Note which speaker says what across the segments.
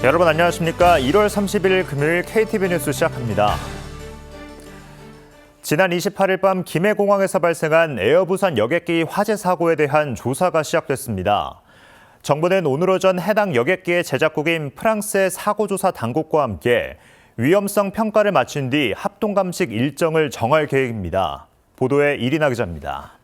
Speaker 1: 여러분 안녕하십니까? 1월 30일 금요일 KTV 뉴스 시작합니다. 지난 28일 밤 김해공항에서 발생한 에어부산 여객기 화재 사고에 대한 조사가 시작됐습니다. 정부는 오늘 오전 해당 여객기의 제작국인 프랑스의 사고조사 당국과 함께 위험성 평가를 마친 뒤 합동감식 일정을 정할 계획입니다. 보도에 이리나 기자입니다.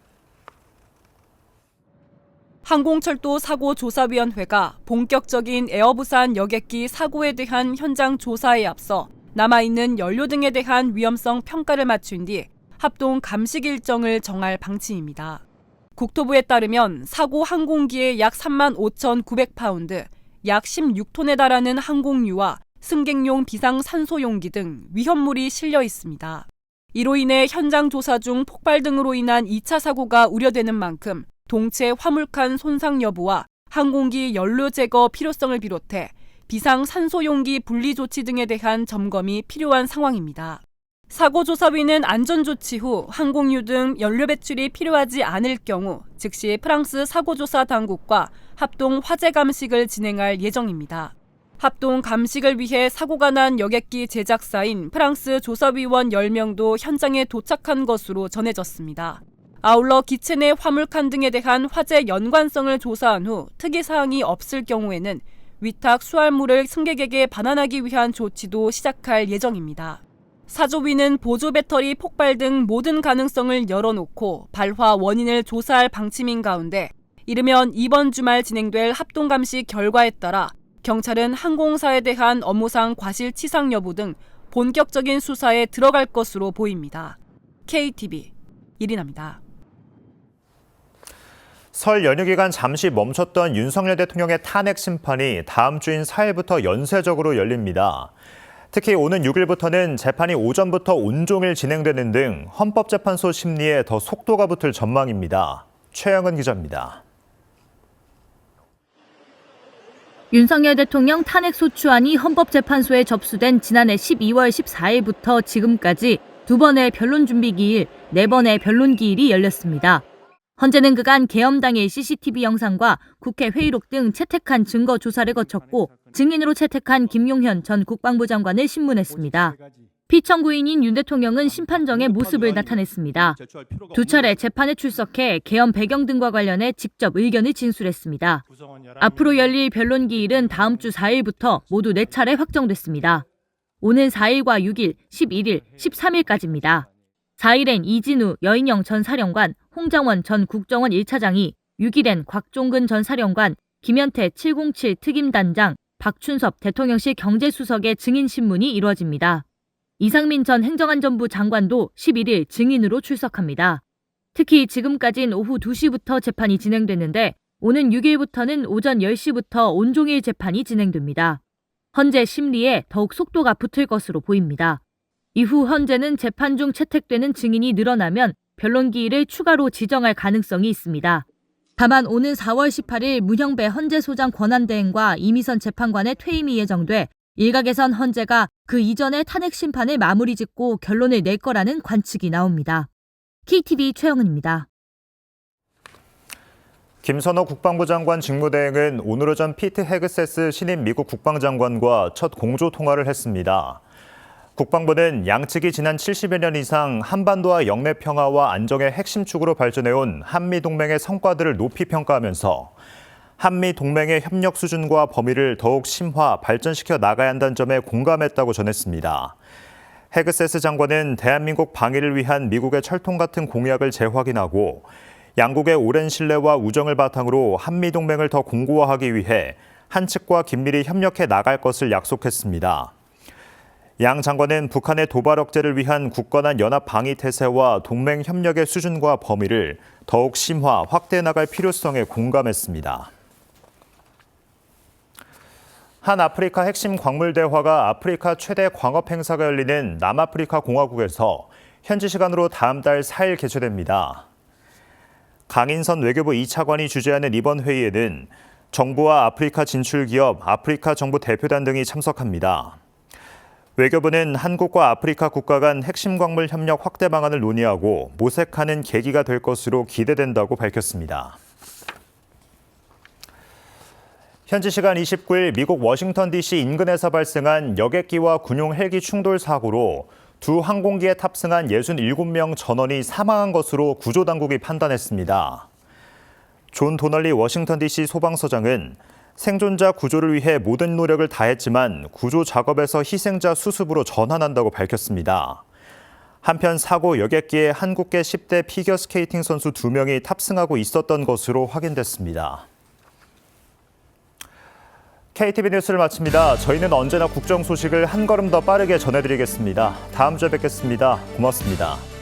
Speaker 2: 항공철도 사고조사위원회가 본격적인 에어부산 여객기 사고에 대한 현장 조사에 앞서 남아있는 연료 등에 대한 위험성 평가를 마친 뒤 합동 감식 일정을 정할 방침입니다. 국토부에 따르면 사고 항공기에 약 35,900파운드, 약 16톤에 달하는 항공유와 승객용 비상산소용기 등 위험물이 실려 있습니다. 이로 인해 현장 조사 중 폭발 등으로 인한 2차 사고가 우려되는 만큼 동체 화물칸 손상 여부와 항공기 연료 제거 필요성을 비롯해 비상산소용기 분리 조치 등에 대한 점검이 필요한 상황입니다. 사고조사위는 안전조치 후 항공유 등 연료 배출이 필요하지 않을 경우 즉시 프랑스 사고조사 당국과 합동 화재 감식을 진행할 예정입니다. 합동 감식을 위해 사고가 난 여객기 제작사인 프랑스 조사위원 10명도 현장에 도착한 것으로 전해졌습니다. 아울러 기체 내 화물칸 등에 대한 화재 연관성을 조사한 후 특이사항이 없을 경우에는 위탁 수화물을 승객에게 반환하기 위한 조치도 시작할 예정입니다. 사조위는 보조 배터리 폭발 등 모든 가능성을 열어놓고 발화 원인을 조사할 방침인 가운데 이르면 이번 주말 진행될 합동감식 결과에 따라 경찰은 항공사에 대한 업무상 과실치상 여부 등 본격적인 수사에 들어갈 것으로 보입니다. KTV 이리나입니다.
Speaker 1: 설 연휴 기간 잠시 멈췄던 윤석열 대통령의 탄핵 심판이 다음 주인 4일부터 연쇄적으로 열립니다. 특히 오는 6일부터는 재판이 오전부터 온종일 진행되는 등 헌법재판소 심리에 더 속도가 붙을 전망입니다. 최영은 기자입니다.
Speaker 3: 윤석열 대통령 탄핵소추안이 헌법재판소에 접수된 지난해 12월 14일부터 지금까지 2번의 변론 준비 기일, 4번의 변론 기일이 열렸습니다. 헌재는 그간 계엄 당일 CCTV 영상과 국회 회의록 등 채택한 증거 조사를 거쳤고 증인으로 채택한 김용현 전 국방부 장관을 신문했습니다. 피청구인인 윤 대통령은 심판정에 모습을 나타냈습니다. 두 차례 재판에 출석해 계엄 배경 등과 관련해 직접 의견을 진술했습니다. 앞으로 열릴 변론 기일은 다음 주 4일부터 모두 4차례 확정됐습니다. 오는 4일과 6일, 11일, 13일까지입니다. 4일엔 이진우, 여인영 전 사령관, 홍장원 전 국정원 1차장이, 6일엔 곽종근 전 사령관, 김현태 707 특임단장, 박춘섭 대통령실 경제수석의 증인 신문이 이루어집니다. 이상민 전 행정안전부 장관도 11일 증인으로 출석합니다. 특히 지금까지는 오후 2시부터 재판이 진행됐는데 오는 6일부터는 오전 10시부터 온종일 재판이 진행됩니다. 헌재 심리에 더욱 속도가 붙을 것으로 보입니다. 이후 헌재는 재판 중 채택되는 증인이 늘어나면 변론 기일을 추가로 지정할 가능성이 있습니다. 다만 오는 4월 18일 문형배 헌재소장 권한대행과 이미선 재판관의 퇴임이 예정돼 일각에선 헌재가 그 이전에 탄핵 심판을 마무리 짓고 결론을 낼 거라는 관측이 나옵니다. KTV 최영은입니다.
Speaker 1: 김선호 국방부 장관 직무대행은 오늘 오전 피트 헤그세스 신임 미국 국방장관과 첫 공조 통화를 했습니다. 국방부는 양측이 지난 70여 년 이상 한반도와 영내 평화와 안정의 핵심 축으로 발전해온 한미동맹의 성과들을 높이 평가하면서 한미동맹의 협력 수준과 범위를 더욱 심화, 발전시켜 나가야 한다는 점에 공감했다고 전했습니다. 헤그세스 장관은 대한민국 방위를 위한 미국의 철통 같은 공약을 재확인하고 양국의 오랜 신뢰와 우정을 바탕으로 한미동맹을 더 공고화하기 위해 한 측과 긴밀히 협력해 나갈 것을 약속했습니다. 양 장관은 북한의 도발 억제를 위한 굳건한 연합 방위 태세와 동맹 협력의 수준과 범위를 더욱 심화, 확대해 나갈 필요성에 공감했습니다. 한 아프리카 핵심 광물 대화가 아프리카 최대 광업 행사가 열리는 남아프리카 공화국에서 현지 시간으로 다음 달 4일 개최됩니다. 강인선 외교부 2차관이 주재하는 이번 회의에는 정부와 아프리카 진출 기업, 아프리카 정부 대표단 등이 참석합니다. 외교부는 한국과 아프리카 국가 간 핵심 광물 협력 확대 방안을 논의하고 모색하는 계기가 될 것으로 기대된다고 밝혔습니다. 현지 시간 29일 미국 워싱턴 DC 인근에서 발생한 여객기와 군용 헬기 충돌 사고로 두 항공기에 탑승한 67명 전원이 사망한 것으로 구조당국이 판단했습니다. 존 도널리 워싱턴 DC 소방서장은 생존자 구조를 위해 모든 노력을 다했지만 구조 작업에서 희생자 수습으로 전환한다고 밝혔습니다. 한편 사고 여객기에 한국계 10대 피겨스케이팅 선수 2명이 탑승하고 있었던 것으로 확인됐습니다. KTV 뉴스를 마칩니다. 저희는 언제나 국정 소식을 한 걸음 더 빠르게 전해드리겠습니다. 다음 주에 뵙겠습니다. 고맙습니다.